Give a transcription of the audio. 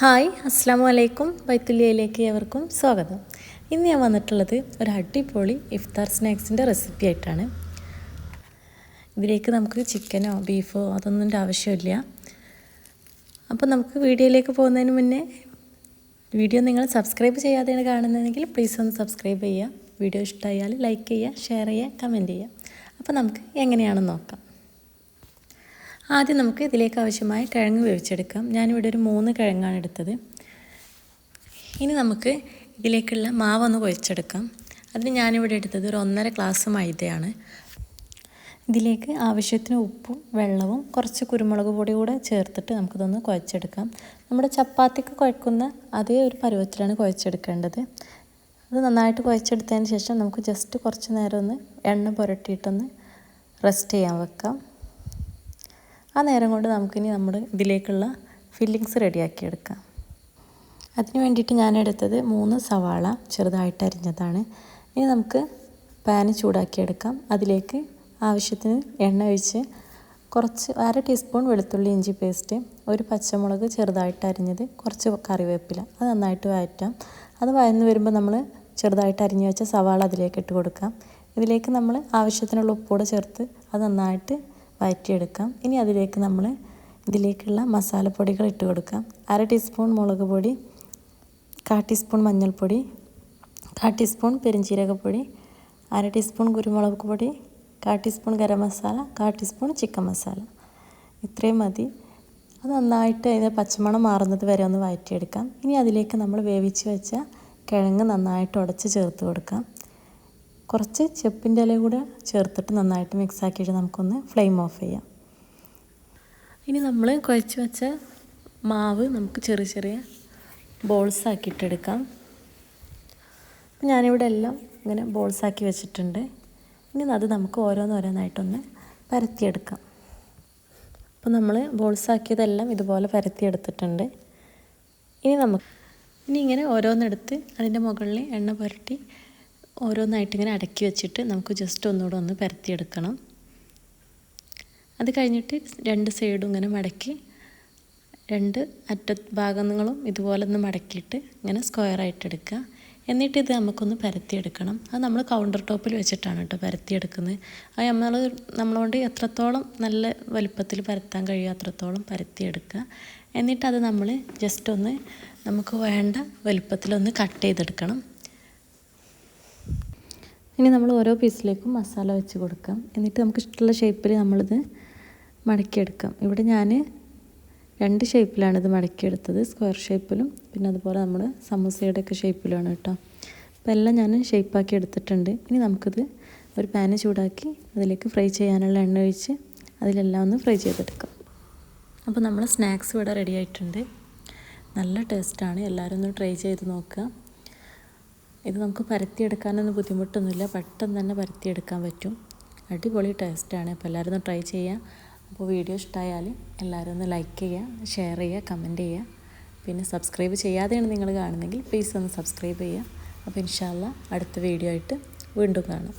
Hi അസ്സാം വലൈക്കും ബൈത്തുല്യയിലേക്ക് ഏവർക്കും സ്വാഗതം. ഇന്ന് ഞാൻ വന്നിട്ടുള്ളത് ഒരു അടിപൊളി ഇഫ്താർ സ്നാക്സിൻ്റെ റെസിപ്പി ആയിട്ടാണ്. ഇതിലേക്ക് നമുക്ക് ചിക്കനോ ബീഫോ അതൊന്നും ആവശ്യമില്ല. അപ്പോൾ നമുക്ക് വീഡിയോയിലേക്ക് പോകുന്നതിന് മുന്നേ വീഡിയോ നിങ്ങൾ സബ്സ്ക്രൈബ് ചെയ്യാതെയാണ് കാണുന്നതെങ്കിൽ പ്ലീസ് ഒന്ന് സബ്സ്ക്രൈബ് ചെയ്യുക. വീഡിയോ ഇഷ്ടമായാൽ ലൈക്ക് ചെയ്യുക, ഷെയർ ചെയ്യുക, കമൻറ്റ് ചെയ്യുക. അപ്പോൾ നമുക്ക് എങ്ങനെയാണെന്ന് നോക്കാം. ആദ്യം നമുക്ക് ഇതിലേക്ക് ആവശ്യമായ കിഴങ്ങ് വേവിച്ചെടുക്കാം. ഞാനിവിടെ ഒരു 3 കിഴങ്ങാണ് എടുത്തത്. ഇനി നമുക്ക് ഇതിലേക്കുള്ള മാവൊന്ന് കുഴച്ചെടുക്കാം. അതിന് ഞാനിവിടെ എടുത്തത് ഒരു 1.5 ഗ്ലാസ് മൈദയാണ്. ഇതിലേക്ക് ആവശ്യത്തിന് ഉപ്പും വെള്ളവും കുറച്ച് കുരുമുളക് പൊടി കൂടെ ചേർത്തിട്ട് നമുക്കിതൊന്ന് കുഴച്ചെടുക്കാം. നമ്മുടെ ചപ്പാത്തിക്ക് കുഴക്കുന്ന അതേ ഒരു പരുവത്തിലാണ് കുഴച്ചെടുക്കേണ്ടത്. അത് നന്നായിട്ട് കുഴച്ചെടുത്തതിന് ശേഷം നമുക്ക് ജസ്റ്റ് കുറച്ച് നേരം ഒന്ന് എണ്ണ പുരട്ടിയിട്ടൊന്ന് റെസ്റ്റ് ചെയ്യാൻ വെക്കാം. ആ നേരം കൊണ്ട് നമുക്കിനി നമ്മുടെ ഇതിലേക്കുള്ള ഫില്ലിങ്സ് റെഡിയാക്കിയെടുക്കാം. അതിന് വേണ്ടിയിട്ട് ഞാൻ എടുത്തത് 3 സവാള ചെറുതായിട്ട് അരിഞ്ഞതാണ്. ഇനി നമുക്ക് പാന് ചൂടാക്കിയെടുക്കാം. അതിലേക്ക് ആവശ്യത്തിന് എണ്ണ ഒഴിച്ച് കുറച്ച് 1/2 ടീസ്പൂൺ വെളുത്തുള്ളി ഇഞ്ചി പേസ്റ്റ്, ഒരു പച്ചമുളക് ചെറുതായിട്ട് അരിഞ്ഞത്, കുറച്ച് കറിവേപ്പില, അത് നന്നായിട്ട് വഴറ്റാം. അത് വഴന്ന് വരുമ്പോൾ നമ്മൾ ചെറുതായിട്ട് അരിഞ്ഞ് വെച്ച സവാള അതിലേക്ക് ഇട്ട് കൊടുക്കാം. ഇതിലേക്ക് നമ്മൾ ആവശ്യത്തിനുള്ള ഉപ്പൂടെ ചേർത്ത് അത് നന്നായിട്ട് വഴറ്റിയെടുക്കാം. ഇനി അതിലേക്ക് നമ്മൾ ഇതിലേക്കുള്ള മസാലപ്പൊടികൾ ഇട്ട് കൊടുക്കാം. 1/2 ടീസ്പൂൺ മുളക് പൊടി, 1/4 ടീസ്പൂൺ മഞ്ഞൾപ്പൊടി, 1/4 ടീസ്പൂൺ പെരുംജീരകപ്പൊടി, 1/2 ടീസ്പൂൺ കുരുമുളക് പൊടി, 1/4 teaspoon garam masala, 1/4 teaspoon chicken masala. ഇത്രയും മതി. അത് നന്നായിട്ട് അതിൻ്റെ പച്ചമണം മാറുന്നത് വരെ ഒന്ന് വഴറ്റിയെടുക്കാം. ഇനി അതിലേക്ക് നമ്മൾ വേവിച്ച് വെച്ച കിഴങ്ങ് നന്നായിട്ട് ഉടച്ച് ചേർത്ത് കൊടുക്കാം. കുറച്ച് ചെപ്പിൻ്റെ ഇല കൂടെ ചേർത്തിട്ട് നന്നായിട്ട് മിക്സ് ആക്കിയിട്ട് നമുക്കൊന്ന് ഫ്ലെയിം ഓഫ് ചെയ്യാം. ഇനി നമ്മൾ കുഴച്ച് വെച്ച മാവ് നമുക്ക് ചെറിയ ചെറിയ ബോൾസ് ആക്കിയിട്ടെടുക്കാം. ഞാനിവിടെ എല്ലാം ഇങ്ങനെ ബോൾസ് ആക്കി വെച്ചിട്ടുണ്ട്. ഇനി അത് നമുക്ക് ഓരോന്നോരോന്നായിട്ടൊന്ന് പരത്തിയെടുക്കാം. അപ്പോൾ നമ്മൾ ബോൾസ് ആക്കിയതെല്ലാം ഇതുപോലെ പരത്തിയെടുത്തിട്ടുണ്ട്. ഇനി ഇങ്ങനെ ഓരോന്നെടുത്ത് അതിൻ്റെ മുകളിൽ എണ്ണ പുരട്ടി ഓരോന്നായിട്ട് ഇങ്ങനെ അടക്കി വെച്ചിട്ട് നമുക്ക് ജസ്റ്റ് ഒന്നുകൂടെ ഒന്ന് പരത്തിയെടുക്കണം. അത് കഴിഞ്ഞിട്ട് 2 സൈഡും ഇങ്ങനെ മടക്കി 2 ഭാഗങ്ങളും ഇതുപോലെ ഒന്ന് മടക്കിയിട്ട് ഇങ്ങനെ സ്ക്വയറായിട്ട് എടുക്കുക. എന്നിട്ട് ഇത് നമുക്കൊന്ന് പരത്തിയെടുക്കണം. അത് നമ്മൾ കൗണ്ടർ ടോപ്പിൽ വെച്ചിട്ടാണ് കേട്ടോ പരത്തിയെടുക്കുന്നത്. അത് നമ്മളോട് എത്രത്തോളം നല്ല വലുപ്പത്തിൽ പരത്താൻ കഴിയുമോ അത്രത്തോളം പരത്തിയെടുക്കുക. എന്നിട്ട് അത് നമ്മൾ ജസ്റ്റ് ഒന്ന് നമുക്ക് വേണ്ട വലുപ്പത്തിലൊന്ന് കട്ട് ചെയ്തെടുക്കണം. ഇനി നമ്മൾ ഓരോ പീസിലേക്കും മസാല വെച്ച് കൊടുക്കാം. എന്നിട്ട് നമുക്ക് ഇഷ്ടമുള്ള ഷേപ്പിൽ നമ്മളിത് മടക്കിയെടുക്കാം. ഇവിടെ ഞാൻ 2 ഷേപ്പിലാണിത് മടക്കിയെടുത്തത്, സ്ക്വയർ ഷേപ്പിലും പിന്നെ അതുപോലെ നമ്മൾ സമൂസയുടെയൊക്കെ ഷേപ്പിലുമാണ് കേട്ടോ. അപ്പോൾ എല്ലാം ഞാൻ ഷേപ്പാക്കി എടുത്തിട്ടുണ്ട്. ഇനി നമുക്കിത് ഒരു പാന് ചൂടാക്കി അതിലേക്ക് ഫ്രൈ ചെയ്യാനുള്ള എണ്ണ ഒഴിച്ച് അതിലെല്ലാം ഒന്ന് ഫ്രൈ ചെയ്തെടുക്കാം. അപ്പോൾ നമ്മൾ സ്നാക്സ് ഇവിടെ റെഡി ആയിട്ടുണ്ട്. നല്ല ടേസ്റ്റാണ്. എല്ലാവരും ഒന്ന് ട്രൈ ചെയ്ത് നോക്കുക. ഇത് നമുക്ക് പരത്തിയെടുക്കാനൊന്നും ബുദ്ധിമുട്ടൊന്നുമില്ല, പെട്ടെന്ന് തന്നെ പരത്തിയെടുക്കാൻ പറ്റും. അടിപൊളി ടേസ്റ്റാണ്. അപ്പോൾ എല്ലാവരും ഒന്ന് ട്രൈ ചെയ്യുക. അപ്പോൾ വീഡിയോ ഇഷ്ടമായാൽ എല്ലാവരും ഒന്ന് ലൈക്ക് ചെയ്യുക, ഷെയർ ചെയ്യുക, കമൻറ്റ് ചെയ്യുക. പിന്നെ സബ്സ്ക്രൈബ് ചെയ്യാതെയാണ് നിങ്ങൾ കാണുന്നതെങ്കിൽ പ്ലീസ് ഒന്ന് സബ്സ്ക്രൈബ് ചെയ്യുക. അപ്പോൾ ഇൻഷാ അല്ലാഹ് അടുത്ത വീഡിയോ ആയിട്ട് വീണ്ടും കാണാം.